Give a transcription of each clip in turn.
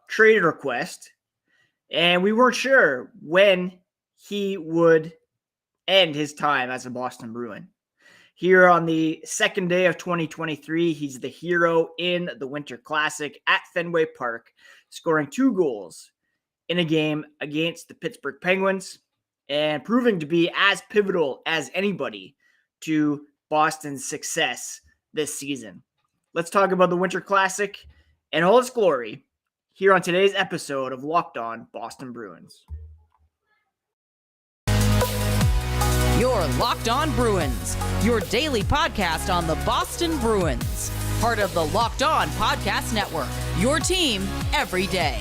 trade request, and we weren't sure when he would end his time as a Boston Bruin. Here on the second day of 2023, he's the hero in the Winter Classic at Fenway Park, scoring 2 goals in a game against the Pittsburgh Penguins and proving to be as pivotal as anybody to Boston's success this season. Let's talk about the Winter Classic and all its glory here on today's episode of Locked On Boston Bruins. You're Locked On Bruins, your daily podcast on the Boston Bruins. Part of the Locked On Podcast Network, your team every day.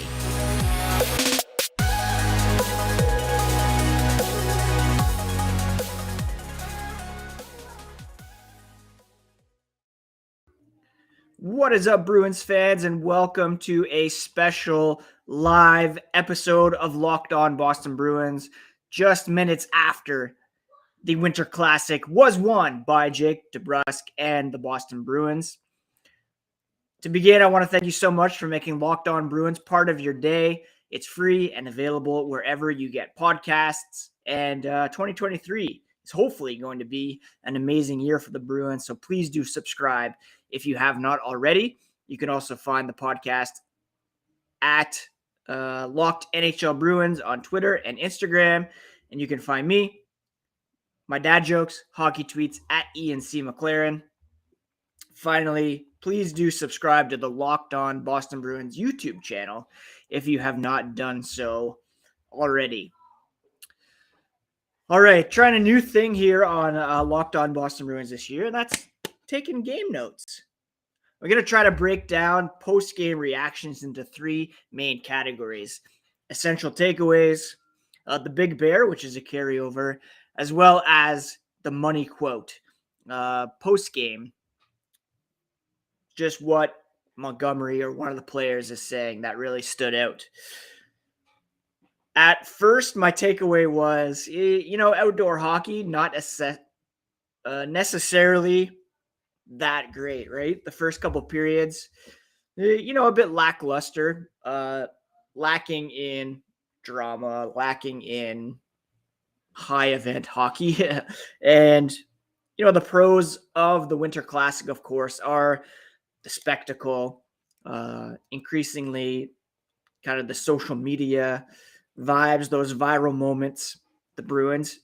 What is up, Bruins fans, and welcome to a special live episode of Locked On Boston Bruins, just minutes after the Winter Classic was won by Jake DeBrusk and the Boston Bruins. To begin, I want to thank you so much for making Locked On Bruins part of your day. It's free and available wherever you get podcasts, and 2023 is hopefully going to be an amazing year for the Bruins, so please do subscribe if you have not already. You can also find the podcast at Locked NHL Bruins on Twitter and Instagram, and you can find me, my dad jokes, hockey tweets at Ian C. McLaren. Finally, please do subscribe to the Locked On Boston Bruins YouTube channel if you have not done so already. All right, trying a new thing here on Locked On Boston Bruins this year, and that's taking game notes. We're going to try to break down post-game reactions into 3 main categories: essential takeaways, the Big Bear, which is a carryover, as well as the money quote. Post-game, just what Montgomery or one of the players is saying that really stood out. At first, my takeaway was, outdoor hockey, not necessarily that great, right? The first couple periods, a bit lackluster, lacking in drama, lacking in high event hockey. And, the pros of the Winter Classic, of course, are the spectacle, increasingly kind of the social media vibes, those viral moments, the Bruins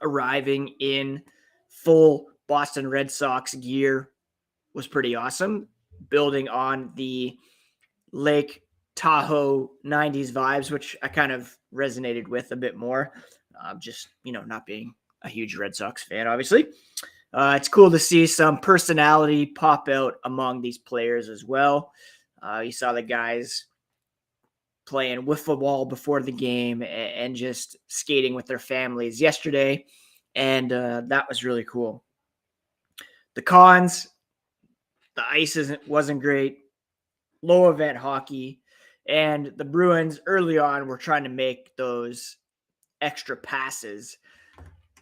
arriving in full Boston Red Sox gear was pretty awesome, building on the Lake Tahoe 90s vibes, which I kind of resonated with a bit more, just, not being a huge Red Sox fan, obviously. It's cool to see some personality pop out among these players as well. You saw the guys playing wiffle ball before the game and just skating with their families yesterday, and that was really cool. The cons, the ice wasn't great, low event hockey, and the Bruins early on were trying to make those extra passes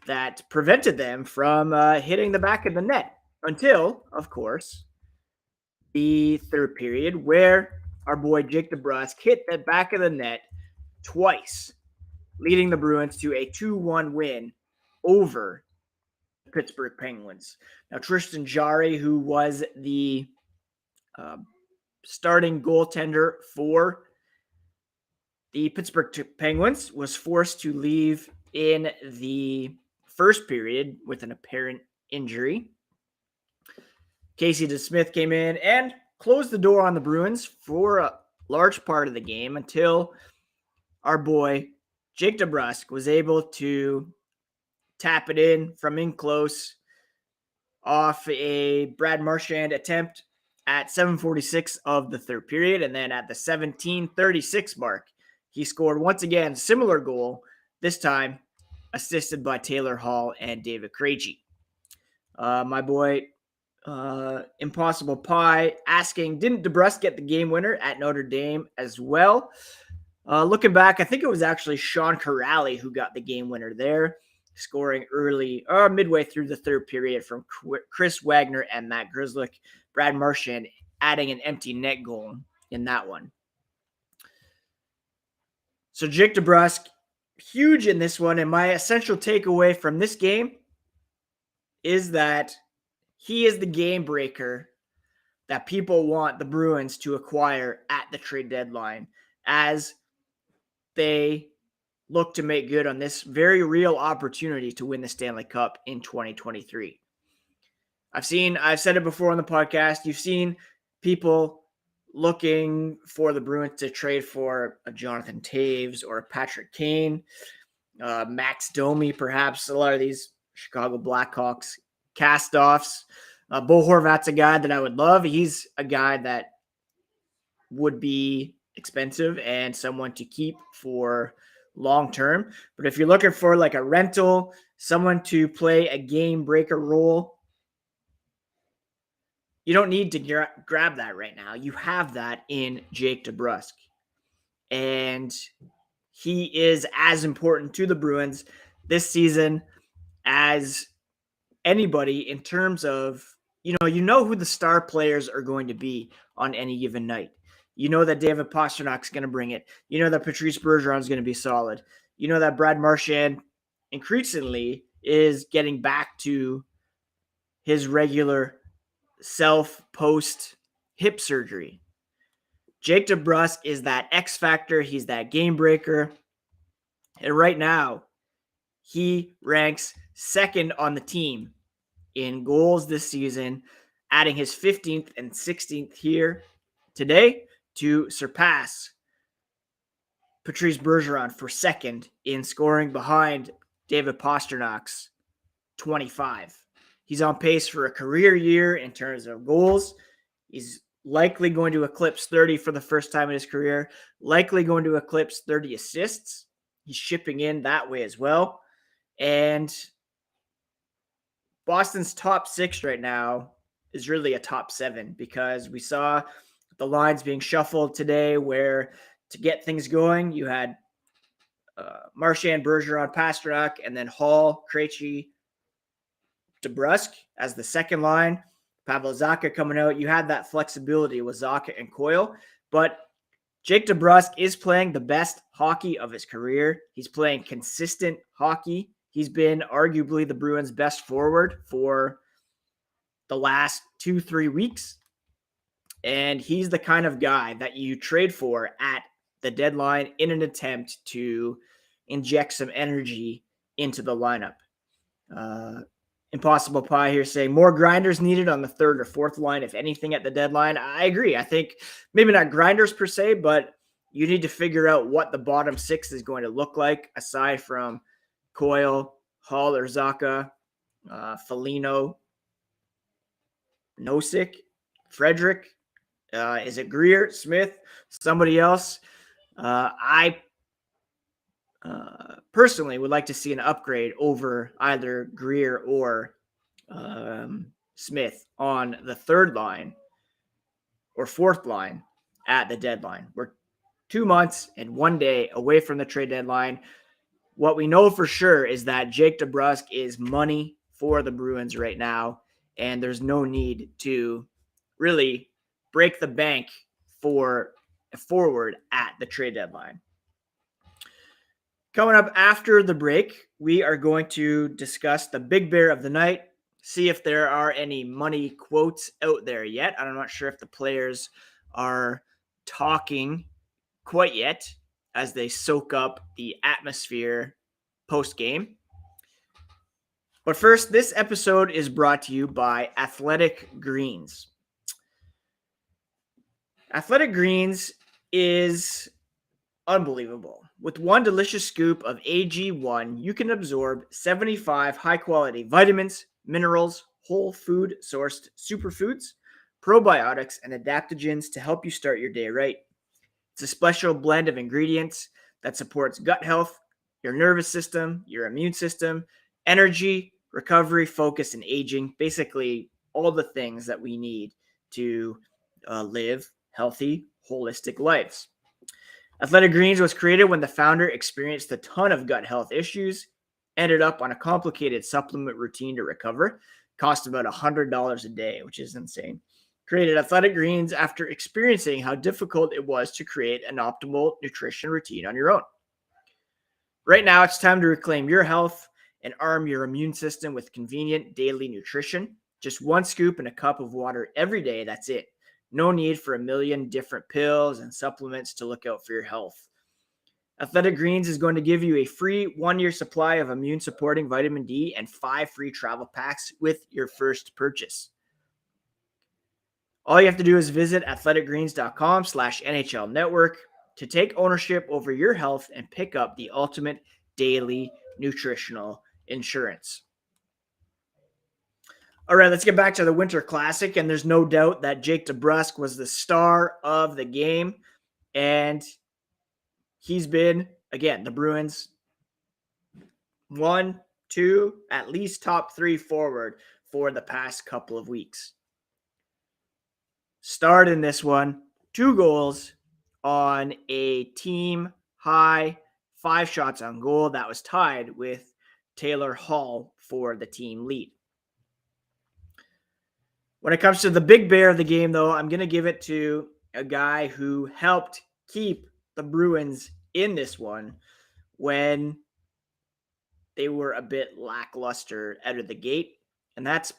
that prevented them from hitting the back of the net until, of course, the third period, where our boy Jake DeBrusk hit the back of the net twice, leading the Bruins to a 2-1 win over the Pittsburgh Penguins. Now, Tristan Jarry, who was the starting goaltender for the Pittsburgh Penguins, was forced to leave in the first period with an apparent injury. Casey DeSmith came in and closed the door on the Bruins for a large part of the game until our boy Jake DeBrusk was able to tap it in from in close off a Brad Marchand attempt at 7:46 of the third period. And then at the 17:36 mark, he scored once again a similar goal, this time assisted by Taylor Hall and David Krejci. My boy Impossible Pie asking, didn't DeBrusk get the game winner at Notre Dame as well? Looking back, I think it was actually Sean Corrali who got the game winner there, scoring early, midway through the third period from Chris Wagner and Matt Grzelcyk. Brad Marchand adding an empty net goal in that one. So Jake DeBrusk, huge in this one. And my essential takeaway from this game is that he is the game breaker that people want the Bruins to acquire at the trade deadline as they look to make good on this very real opportunity to win the Stanley Cup in 2023. I've said it before on the podcast, you've seen people looking for the Bruins to trade for a Jonathan Taves or a Patrick Kane, Max Domi, perhaps a lot of these Chicago Blackhawks cast-offs. Bo Horvat's a guy that I would love. He's a guy that would be expensive and someone to keep for long-term. But if you're looking for like a rental, someone to play a game breaker role, you don't need to grab that right now. You have that in Jake DeBrusk. And he is as important to the Bruins this season as anybody in terms of, you know who the star players are going to be on any given night. You know that David Pasternak's going to bring it. You know that Patrice Bergeron is going to be solid. You know that Brad Marchand increasingly is getting back to his regular self-post hip surgery. Jake DeBrusk is that X factor. He's that game breaker. And right now, he ranks second on the team in goals this season, adding his 15th and 16th here today to surpass Patrice Bergeron for second in scoring behind David Pasternak's 25. He's on pace for a career year in terms of goals. He's likely going to eclipse 30 for the first time in his career, likely going to eclipse 30 assists. He's shipping in that way as well. And Boston's top 6 right now is really a top 7 because we saw the lines being shuffled today where to get things going, you had Marchand, Bergeron, Pastrnak, and then Hall, Krejci, DeBrusk as the second line. Pavel Zacha coming out. You had that flexibility with Zacha and Coyle, but Jake DeBrusk is playing the best hockey of his career. He's playing consistent hockey. He's been arguably the Bruins' best forward for the last 2-3 weeks. And he's the kind of guy that you trade for at the deadline in an attempt to inject some energy into the lineup. Impossible Pie here saying more grinders needed on the third or fourth line, if anything, at the deadline. I agree. I think maybe not grinders per se, but you need to figure out what the bottom 6 is going to look like aside from Coyle, Hall or Zacha, Foligno, Nosek, Frederick. Is it Greer, Smith, somebody else? I personally would like to see an upgrade over either Greer or Smith on the third line or fourth line at the deadline. We're 2 months and 1 day away from the trade deadline. What we know for sure is that Jake DeBrusk is money for the Bruins right now, and there's no need to really break the bank for a forward at the trade deadline. Coming up after the break, we are going to discuss the big bear of the night, see if there are any money quotes out there yet. I'm not sure if the players are talking quite yet as they soak up the atmosphere post-game. But first, this episode is brought to you by Athletic Greens. Athletic Greens is unbelievable. With one delicious scoop of AG1, you can absorb 75 high-quality vitamins, minerals, whole food sourced superfoods, probiotics, and adaptogens to help you start your day right. It's a special blend of ingredients that supports gut health, your nervous system, your immune system, energy, recovery, focus, and aging. Basically, all the things that we need to live healthy, holistic lives. Athletic Greens was created when the founder experienced a ton of gut health issues, ended up on a complicated supplement routine to recover, cost about $100 a day, which is insane. Created Athletic Greens after experiencing how difficult it was to create an optimal nutrition routine on your own. Right now, it's time to reclaim your health and arm your immune system with convenient daily nutrition. Just one scoop in a cup of water every day. That's it. No need for a million different pills and supplements to look out for your health. Athletic Greens is going to give you a free 1-year supply of immune supporting vitamin D and 5 free travel packs with your first purchase. All you have to do is visit athleticgreens.com/NHL network to take ownership over your health and pick up the ultimate daily nutritional insurance. All right, let's get back to the Winter Classic, and there's no doubt that Jake DeBrusk was the star of the game, and he's been, again, the Bruins 1, 2, at least top 3 forward for the past couple of weeks. Starred in this one, 2 goals on a team high 5 shots on goal that was tied with Taylor Hall for the team lead. When it comes to the big bear of the game, though, I'm going to give it to a guy who helped keep the Bruins in this one when they were a bit lackluster out of the gate, and that's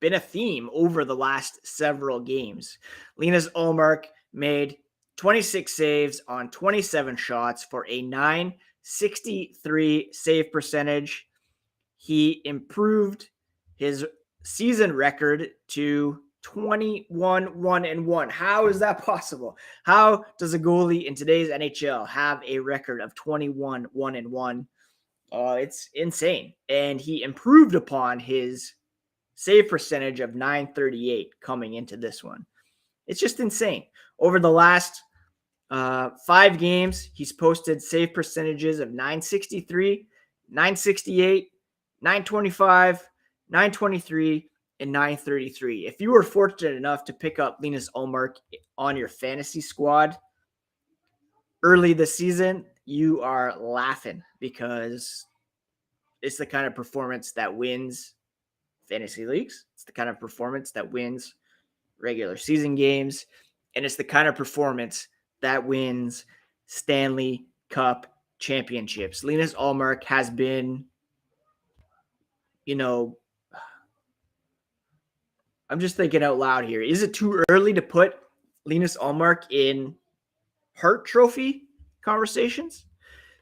been a theme over the last several games. Linus Ullmark made 26 saves on 27 shots for a .963 save percentage. He improved his season record to 21-1-1. How is that possible? How does a goalie in today's NHL have a record of 21-1-1? It's insane. And he improved upon his save percentage of .938 coming into this one. It's just insane. Over the last 5 games, he's posted save percentages of .963, .968, .925, .923, and .933. If you were fortunate enough to pick up Linus Ullmark on your fantasy squad early this season, you are laughing because it's the kind of performance that wins fantasy leagues. It's the kind of performance that wins regular season games. And it's the kind of performance that wins Stanley Cup championships. Linus Ullmark has been, I'm just thinking out loud here. Is it too early to put Linus Ullmark in Hart Trophy conversations?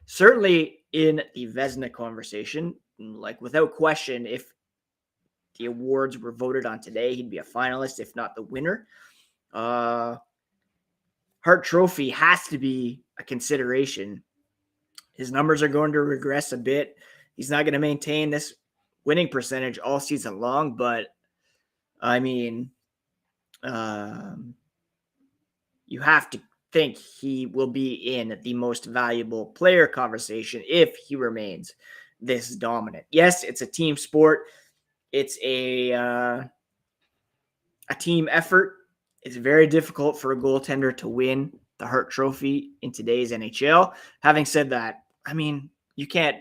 Certainly in the Vezina conversation, like without question, if the awards were voted on today, he'd be a finalist, if not the winner. Hart Trophy has to be a consideration. His numbers are going to regress a bit. He's not going to maintain this winning percentage all season long, but I mean, you have to think he will be in the most valuable player conversation if he remains this dominant. Yes, it's a team sport. It's a team effort. It's very difficult for a goaltender to win the Hart Trophy in today's NHL. Having said that, I mean, you can't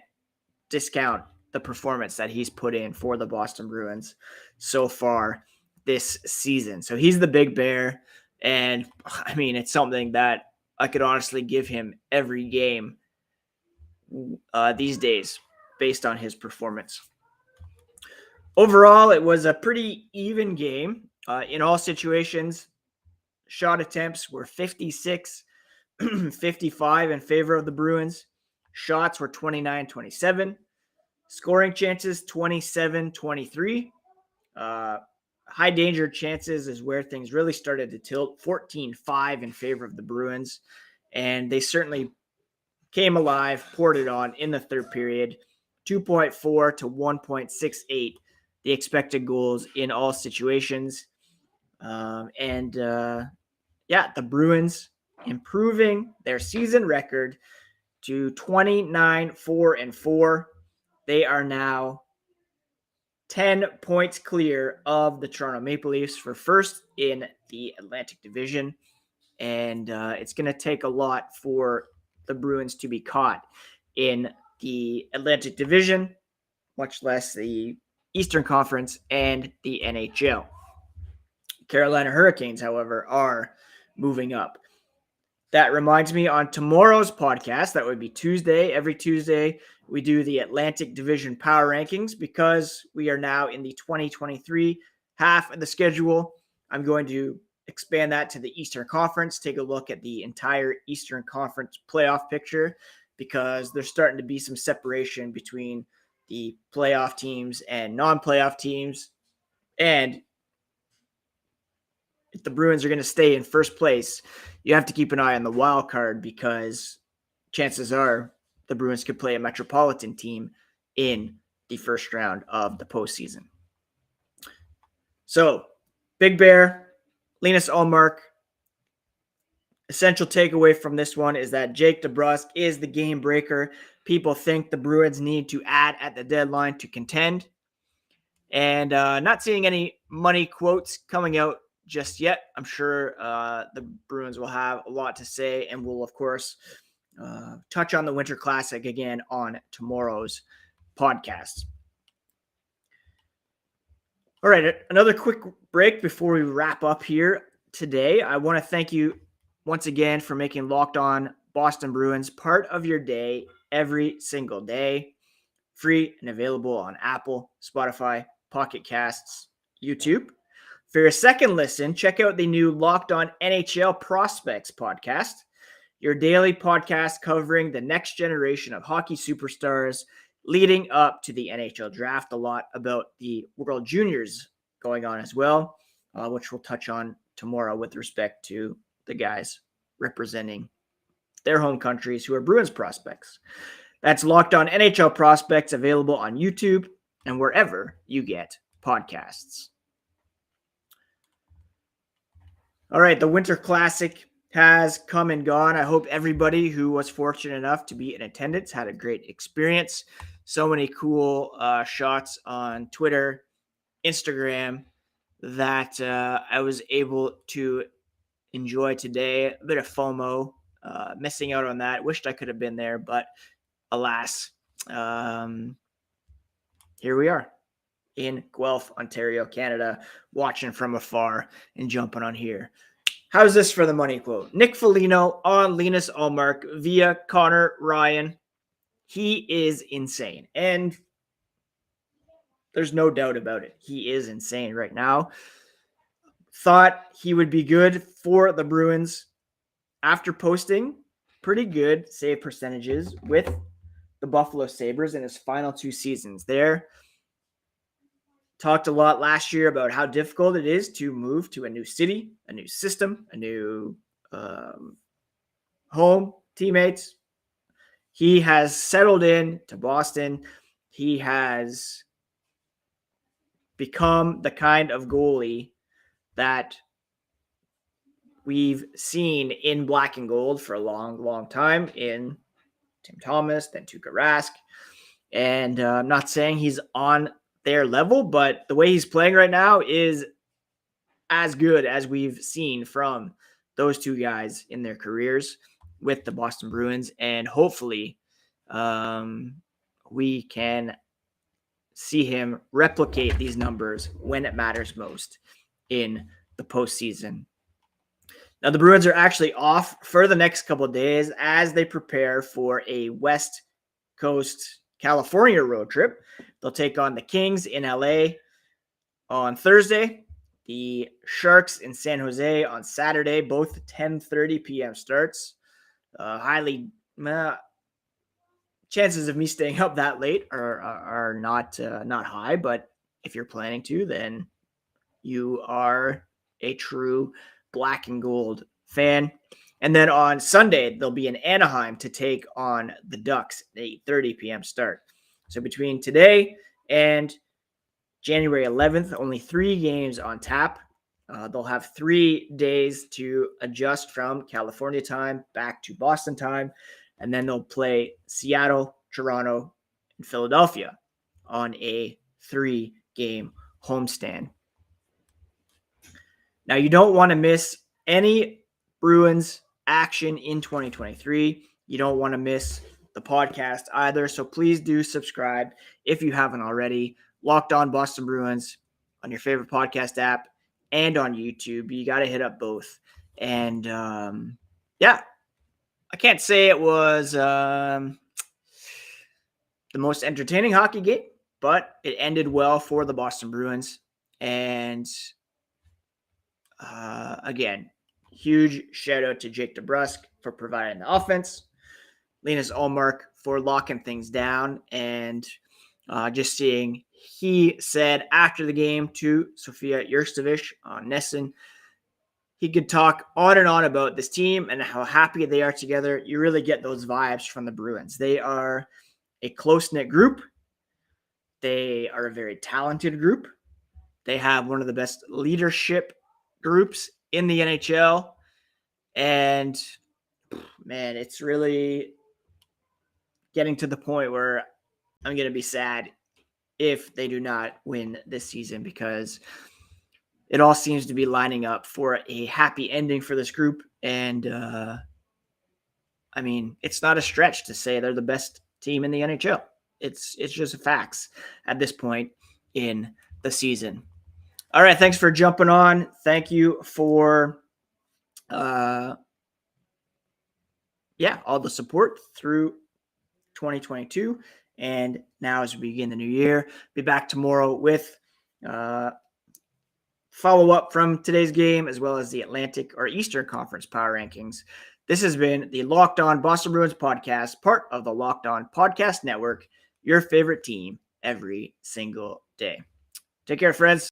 discount the performance that he's put in for the Boston Bruins so far this season. So he's the big bear. And I mean, it's something that I could honestly give him every game these days based on his performance. Overall, it was a pretty even game. In all situations, shot attempts were 56, 55 in favor of the Bruins. Shots were 29-27. Scoring chances, 27-23. High danger chances is where things really started to tilt. 14-5 in favor of the Bruins. And they certainly came alive, poured it on in the third period. 2.4 to 1.68, the expected goals in all situations. The Bruins improving their season record to 29-4-4. They are now 10 points clear of the Toronto Maple Leafs for first in the Atlantic Division. And it's going to take a lot for the Bruins to be caught in the Atlantic Division, much less the Eastern Conference and the NHL. Carolina Hurricanes, however, are moving up. That reminds me, on tomorrow's podcast, that would be Tuesday. Every Tuesday, we do the Atlantic Division Power Rankings because we are now in the 2023 half of the schedule. I'm going to expand that to the Eastern Conference, take a look at the entire Eastern Conference playoff picture because there's starting to be some separation between the playoff teams and non-playoff teams. And if the Bruins are going to stay in first place, you have to keep an eye on the wild card because chances are the Bruins could play a Metropolitan team in the first round of the postseason. So, Big Bear, Linus Ullmark. Essential takeaway from this one is that Jake DeBrusk is the game breaker. People think the Bruins need to add at the deadline to contend. And not seeing any money quotes coming out just yet. I'm sure the Bruins will have a lot to say, and we'll, of course, touch on the Winter Classic again on tomorrow's podcast. All right, another quick break before we wrap up here today. I want to thank you once again for making Locked On Boston Bruins part of your day every single day. Free and available on Apple, Spotify, Pocket Casts, YouTube. For your second listen, check out the new Locked On NHL Prospects podcast, your daily podcast covering the next generation of hockey superstars leading up to the NHL draft. A lot about the World Juniors going on as well, which we'll touch on tomorrow with respect to the guys representing their home countries who are Bruins prospects. That's Locked On NHL Prospects, available on YouTube and wherever you get podcasts. All right, the Winter Classic has come and gone. I hope everybody who was fortunate enough to be in attendance had a great experience. So many cool shots on Twitter, Instagram that I was able to enjoy today. A bit of FOMO, missing out on that. Wished I could have been there, but alas, here we are in Guelph, Ontario, Canada, watching from afar and jumping on here. How's this for the money quote? Nick Foligno on Linus Ullmark via Connor Ryan. He is insane. And there's no doubt about it. He is insane right now. Thought he would be good for the Bruins after posting pretty good save percentages with the Buffalo Sabres in his final two seasons there. Talked a lot last year about how difficult it is to move to a new city, a new system, a new home, teammates. He has settled in to Boston. He has become the kind of goalie that we've seen in black and gold for a long, long time in Tim Thomas, then Tuukka Rask. And I'm not saying he's on their level, but the way he's playing right now is as good as we've seen from those two guys in their careers with the Boston Bruins. And hopefully we can see him replicate these numbers when it matters most in the postseason. Now, the Bruins are actually off for the next couple of days as they prepare for a West Coast California road trip. They'll take on the Kings in LA on Thursday, the Sharks in San Jose on Saturday, both 10:30 p.m. starts. Chances of me staying up that late are not high, but if you're planning to, then you are a true black and gold fan. And then on Sunday, they'll be in Anaheim to take on the Ducks at 8:30 p.m. start. So between today and January 11th, only 3 games on tap. They'll have 3 days to adjust from California time back to Boston time. And then they'll play Seattle, Toronto, and Philadelphia on a 3-game homestand. Now, you don't want to miss any Bruins action in 2023. You don't want to miss the podcast either. So please do subscribe if you haven't already. Locked On Boston Bruins on your favorite podcast app and on YouTube. You got to hit up both. And I can't say it was the most entertaining hockey game, but it ended well for the Boston Bruins. And again, huge shout out to Jake DeBrusk for providing the offense, Linus Ullmark for locking things down, and just seeing he said after the game to Sofia Jurstevich on Nesson, he could talk on and on about this team and how happy they are together. You really get those vibes from the Bruins. They are a close-knit group. They are a very talented group. They have one of the best leadership groups in the NHL. And, man, it's really getting to the point where I'm going to be sad if they do not win this season, because it all seems to be lining up for a happy ending for this group. And, I mean, it's not a stretch to say they're the best team in the NHL. It's just facts at this point in the season. All right, thanks for jumping on. Thank you for all the support through 2022. And now as we begin the new year, be back tomorrow with follow-up from today's game, as well as the Atlantic or Eastern Conference power rankings. This has been the Locked On Boston Bruins podcast, part of the Locked On Podcast Network, your favorite team every single day. Take care, friends.